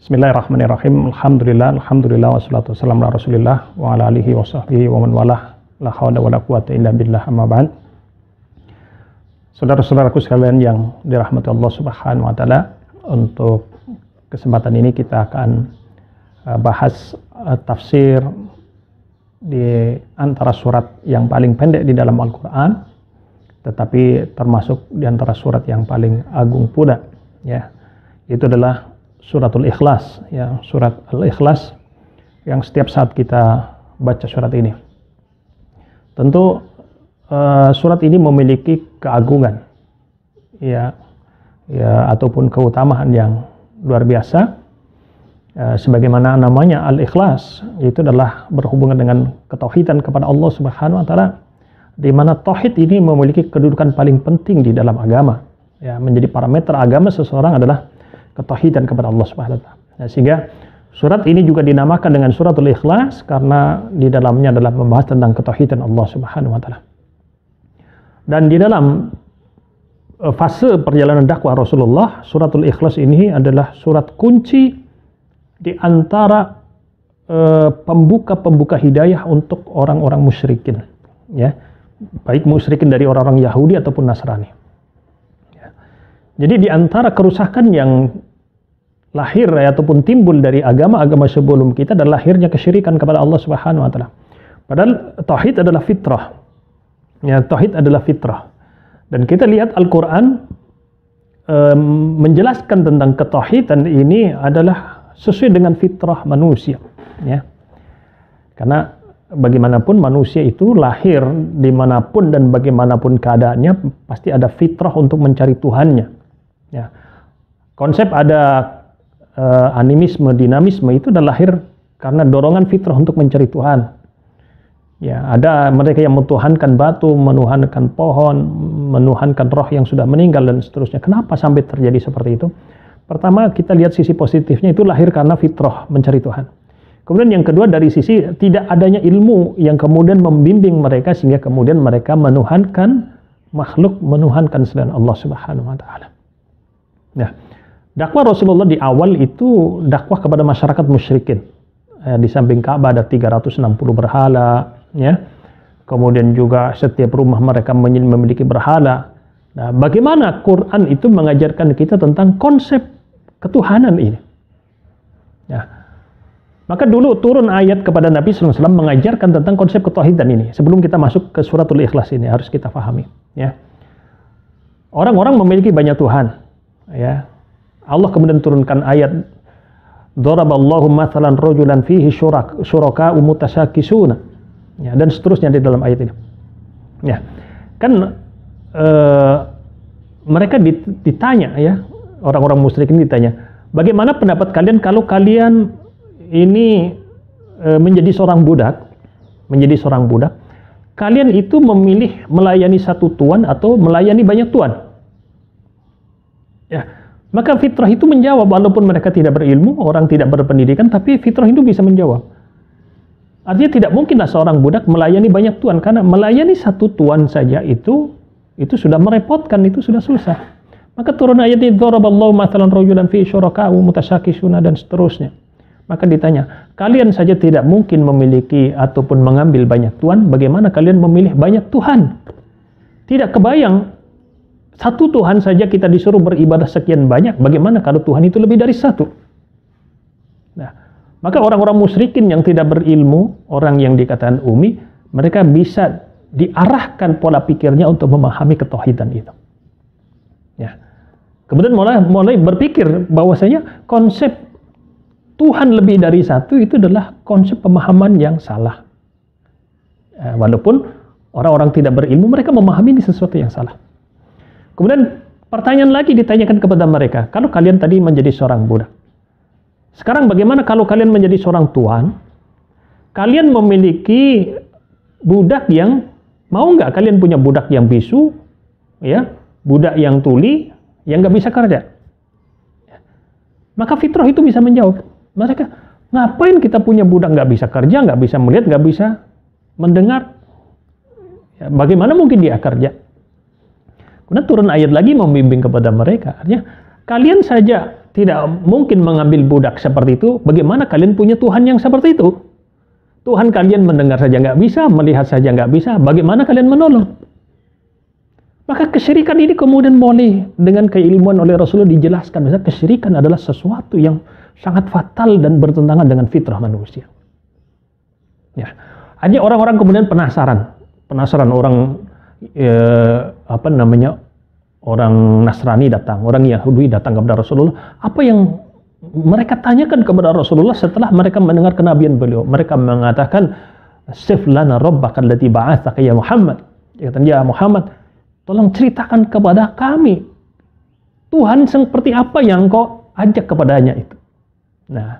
Bismillahirrahmanirrahim. Alhamdulillah wassalatu wassalamu ala Rasulillah wa ala alihi wa sahbihi wa man walah. La haula wala quwata illa billah, amma ba'd. Saudara-saudaraku sekalian yang dirahmati Allah Subhanahu wa taala, untuk kesempatan ini kita akan bahas tafsir di antara surat yang paling pendek di dalam Al-Qur'an, tetapi termasuk di antara surat yang paling agung pula, ya. Itu adalah Suratul Ikhlas, ya, surat Al-Ikhlas, yang setiap saat kita baca surat ini, tentu surat ini memiliki keagungan, ya, ataupun keutamaan yang luar biasa. Sebagaimana namanya Al-Ikhlas, itu adalah berhubungan dengan ketauhidan kepada Allah Subhanahu wa taala, di mana tauhid ini memiliki kedudukan paling penting di dalam agama, ya. Menjadi parameter agama seseorang adalah ketauhidan kepada Allah Subhanahu wa taala. Nah, sehingga surat ini juga dinamakan dengan Suratul Ikhlas karena di dalamnya adalah membahas tentang ketauhidan Allah Subhanahu wa taala. Dan di dalam fase perjalanan dakwah Rasulullah, Suratul Ikhlas ini adalah surat kunci di antara pembuka-pembuka hidayah untuk orang-orang musyrikin, ya. Baik musyrikin dari orang-orang Yahudi ataupun Nasrani. Jadi di antara kerusakan yang lahir ataupun timbul dari agama-agama sebelum kita adalah lahirnya kesyirikan kepada Allah Subhanahu wa taala. Padahal tauhid adalah fitrah. Ya, tauhid adalah fitrah. Dan kita lihat Al-Qur'an menjelaskan tentang ketauhidan ini adalah sesuai dengan fitrah manusia, ya. Karena bagaimanapun manusia itu lahir dimanapun dan bagaimanapun keadaannya pasti ada fitrah untuk mencari Tuhannya. Ya, konsep ada animisme, dinamisme itu adalah lahir karena dorongan fitrah untuk mencari Tuhan. Ya, ada mereka yang menuhankan batu, menuhankan pohon, menuhankan roh yang sudah meninggal dan seterusnya. Kenapa sampai terjadi seperti itu? Pertama, kita lihat sisi positifnya, itu lahir karena fitrah mencari Tuhan. Kemudian yang kedua, dari sisi tidak adanya ilmu yang kemudian membimbing mereka sehingga kemudian mereka menuhankan makhluk, menuhankan selain Allah Subhanahu wa taala. Nah, dakwah Rasulullah di awal itu dakwah kepada masyarakat musyrikin. Di samping Ka'bah ada 360 berhala, ya. Kemudian juga setiap rumah mereka memiliki berhala. Nah, bagaimana Quran itu mengajarkan kita tentang konsep ketuhanan ini? Ya. Maka dulu turun ayat kepada Nabi SAW mengajarkan tentang konsep ketauhidan ini. Sebelum kita masuk ke Suratul Ikhlas ini harus kita pahami, ya. Orang-orang memiliki banyak Tuhan, ya. Allah kemudian turunkan ayat Daraballahu mathalan rajulan fihi syuraka'u mutasyakisuna, ya, dan seterusnya di dalam ayat ini. Ya. Kan mereka ditanya, ya, orang-orang musyrik ini ditanya, bagaimana pendapat kalian kalau kalian ini menjadi seorang budak, kalian itu memilih melayani satu tuan atau melayani banyak tuan? Ya, maka fitrah itu menjawab, walaupun mereka tidak berilmu, orang tidak berpendidikan, tapi fitrah itu bisa menjawab. Artinya tidak mungkinlah seorang budak melayani banyak tuan, karena melayani satu tuan saja itu sudah merepotkan, itu sudah susah. Maka turun ayat ini, Daraballahu mathalan rajulan fihi syuraka'u mutasyakisuna, dan seterusnya. Maka ditanya, kalian saja tidak mungkin memiliki ataupun mengambil banyak tuan, bagaimana kalian memilih banyak Tuhan? Tidak kebayang, satu Tuhan saja kita disuruh beribadah sekian banyak, bagaimana kalau Tuhan itu lebih dari satu? Nah, maka orang-orang musyrikin yang tidak berilmu, orang yang dikatakan umi, mereka bisa diarahkan pola pikirnya untuk memahami ketauhidan itu. Ya. Kemudian mulai berpikir bahwasanya konsep Tuhan lebih dari satu itu adalah konsep pemahaman yang salah. Walaupun orang-orang tidak berilmu, mereka memahami ini sesuatu yang salah. Kemudian pertanyaan lagi ditanyakan kepada mereka, kalau kalian tadi menjadi seorang budak, sekarang bagaimana kalau kalian menjadi seorang tuan? Kalian memiliki budak yang, mau nggak kalian punya budak yang bisu, ya, budak yang tuli, yang nggak bisa kerja? Maka fitrah itu bisa menjawab. Mereka, ngapain kita punya budak nggak bisa kerja, nggak bisa melihat, nggak bisa mendengar? Ya, bagaimana mungkin dia kerja? Kemudian turun ayat lagi membimbing kepada mereka. Artinya, kalian saja tidak mungkin mengambil budak seperti itu, bagaimana kalian punya Tuhan yang seperti itu? Tuhan kalian mendengar saja nggak bisa, melihat saja nggak bisa, bagaimana kalian menolong? Maka kesyirikan ini kemudian mulai dengan keilmuan oleh Rasulullah dijelaskan. Misalnya kesyirikan adalah sesuatu yang sangat fatal dan bertentangan dengan fitrah manusia. Ya, hanya orang-orang kemudian penasaran orang orang Nasrani datang, orang Yahudi datang kepada Rasulullah. Apa yang mereka tanyakan kepada Rasulullah setelah mereka mendengar kenabian beliau? Mereka mengatakan, "Sif lana rabbaka allati ba'atsaka ya Muhammad." Ya Muhammad, tolong ceritakan kepada kami Tuhan seperti apa yang kau ajak kepadanya itu. Nah,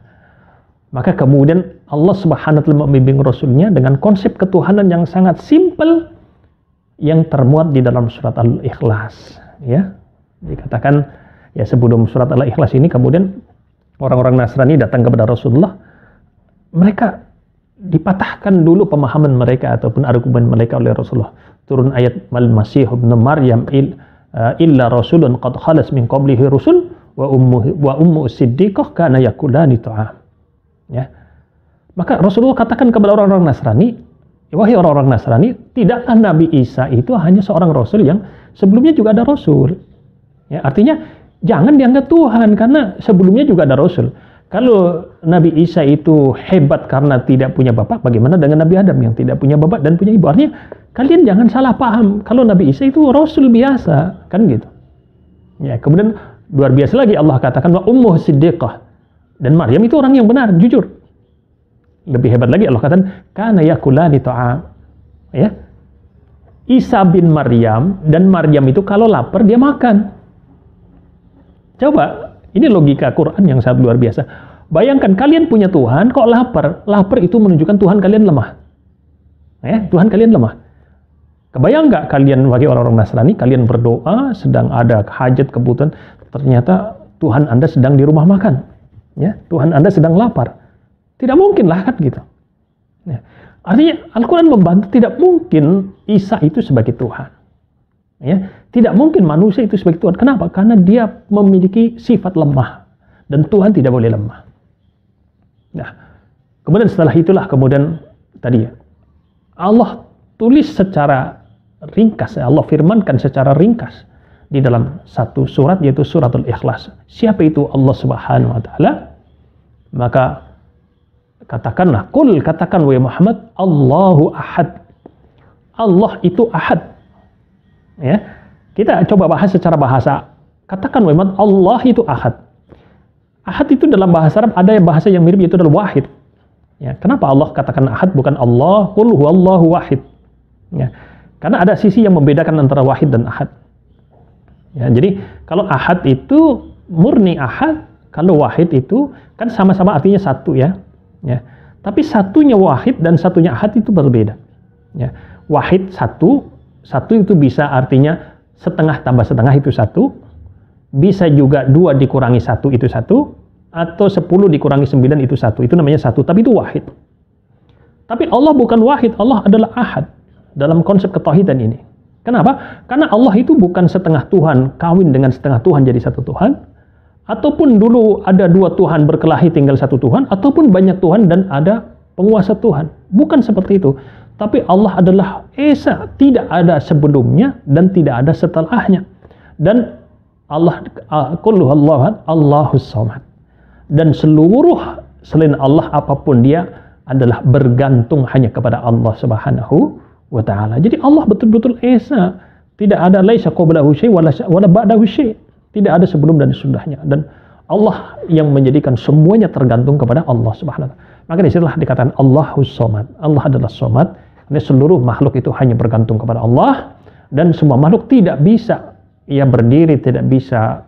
maka kemudian Allah Subhanahu wa taala membimbing Rasulnya dengan konsep ketuhanan yang sangat simpel yang termuat di dalam surat Al-Ikhlas. Ya, dikatakan ya sebelum surat Al-Ikhlas ini kemudian orang-orang Nasrani datang kepada Rasulullah, mereka dipatahkan dulu pemahaman mereka ataupun argumen mereka oleh Rasulullah. Turun ayat mal masih ibn Maryam illa rasulun qad khalas min qablihi rusul wa ummu siddiqah kana yakulani ta'am. Ya. Maka Rasulullah katakan kepada orang-orang Nasrani, wahai orang-orang Nasrani, tidaklah Nabi Isa itu hanya seorang rasul yang sebelumnya juga ada rasul. Ya, artinya jangan dianggap Tuhan karena sebelumnya juga ada rasul. Kalau Nabi Isa itu hebat karena tidak punya bapak, bagaimana dengan Nabi Adam yang tidak punya bapak dan punya ibu? Artinya kalian jangan salah paham kalau Nabi Isa itu rasul biasa, kan gitu. Ya, kemudian luar biasa lagi Allah katakan wa ummuh siddiqah, dan Maryam itu orang yang benar, jujur. Lebih hebat lagi Allah katakan kana yakulani ta'am. Ya. Isa bin Maryam dan Maryam itu kalau lapar dia makan. Coba, ini logika Quran yang sangat luar biasa. Bayangkan kalian punya Tuhan, kok lapar? Lapar itu menunjukkan Tuhan kalian lemah. Ya, Tuhan kalian lemah. Kebayang nggak kalian bagi orang-orang Nasrani, kalian berdoa, sedang ada hajat kebutuhan, ternyata Tuhan Anda sedang di rumah makan. Ya, Tuhan Anda sedang lapar. Tidak mungkin lah kan gitu. Ya. Artinya Al-Quran membantah tidak mungkin Isa itu sebagai Tuhan. Ya, tidak mungkin manusia itu sebagai Tuhan. Kenapa? Karena dia memiliki sifat lemah dan Tuhan tidak boleh lemah. Nah, kemudian setelah itulah kemudian tadi Allah tulis secara ringkas, Allah firmankan secara ringkas di dalam satu surat yaitu suratul Ikhlas. Siapa itu Allah Subhanahu wa taala? Maka katakanlah, katakan wahai Muhammad, Allahu Ahad. Allah itu Ahad. Ya, kita coba bahas secara bahasa. Katakan wahai Muhammad, Allah itu Ahad. Ahad itu dalam bahasa Arab ada bahasa yang mirip, yaitu adalah wahid. Ya, kenapa Allah katakan Ahad bukan Allah? Qul huwallahu wahid. Ya, karena ada sisi yang membedakan antara wahid dan ahad. Ya, jadi kalau ahad itu murni ahad, kalau wahid itu kan sama-sama artinya satu ya. Ya, tapi satunya wahid dan satunya ahad itu berbeda. Ya, wahid satu itu bisa artinya setengah tambah setengah itu satu, bisa juga 2 dikurangi 1 itu 1, atau 10 dikurangi 9 itu 1, itu namanya satu, tapi itu wahid. Tapi Allah bukan wahid, Allah adalah ahad dalam konsep ketauhidan ini. Kenapa? Karena Allah itu bukan setengah Tuhan kawin dengan setengah Tuhan jadi satu Tuhan, ataupun dulu ada 2 Tuhan berkelahi tinggal satu Tuhan, ataupun banyak Tuhan dan ada penguasa Tuhan. Bukan seperti itu. Tapi Allah adalah Esa, tidak ada sebelumnya dan tidak ada setelahnya. Dan Allah kullu Allahus Samad. Dan seluruh selain Allah apapun dia adalah bergantung hanya kepada Allah Subhanahu wa taala. Jadi Allah betul-betul Esa. Tidak ada laisa qablahu syai' wala ba'dahu syai'. Tidak ada sebelum dan sesudahnya. Dan Allah yang menjadikan semuanya tergantung kepada Allah Subhanahu wa taala. Maka disitulah dikatakan Allahus Samad. Allah adalah Samad. Ini seluruh makhluk itu hanya bergantung kepada Allah, dan semua makhluk tidak bisa berdiri, tidak bisa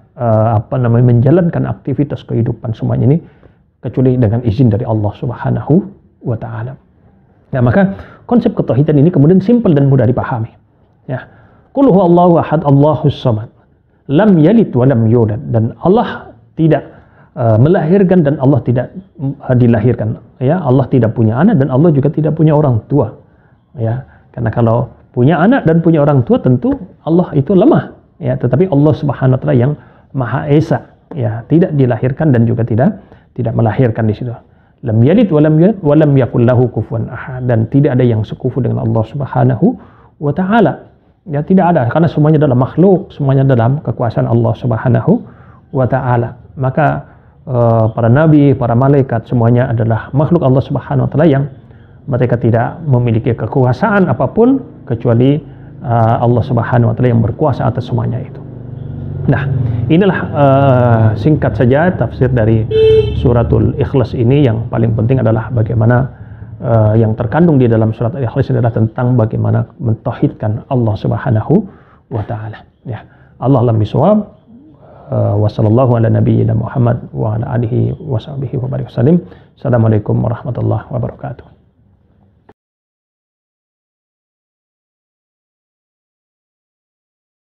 menjalankan aktivitas kehidupan semuanya ini kecuali dengan izin dari Allah Subhanahu wa taala. Ya, maka konsep ketauhidan ini kemudian simpel dan mudah dipahami. Ya. Qul huwallahu ahad, Allahus samad. Lam yalid wa lam yulad, dan Allah tidak melahirkan dan Allah tidak dilahirkan. Ya, Allah tidak punya anak dan Allah juga tidak punya orang tua. Ya, karena kalau punya anak dan punya orang tua tentu Allah itu lemah. Ya, tetapi Allah Subhanahu wa taala yang Maha Esa, ya, tidak dilahirkan dan juga tidak melahirkan di situ. Lam yalid wa lam yakul lahu kufuwan ahad, dan tidak ada yang sekufu dengan Allah Subhanahu wa taala. Ya, tidak ada, karena semuanya adalah makhluk, semuanya dalam kekuasaan Allah Subhanahu wa taala. Maka para nabi, para malaikat semuanya adalah makhluk Allah Subhanahu wa taala yang mereka tidak memiliki kekuasaan apapun kecuali Allah Subhanahu wa taala yang berkuasa atas semuanya itu. Nah, inilah singkat saja tafsir dari suratul Ikhlas ini. Yang paling penting adalah bagaimana yang terkandung di dalam surat Al-Ikhlas adalah tentang bagaimana mentauhidkan Allah Subhanahu wa taala. Ya. Allah a'lam bishawab. Wa sallallahu ala nabiyyina Muhammad wa ala alihi wa sahbihi wa barik wasallim. Assalamualaikum warahmatullahi wabarakatuh.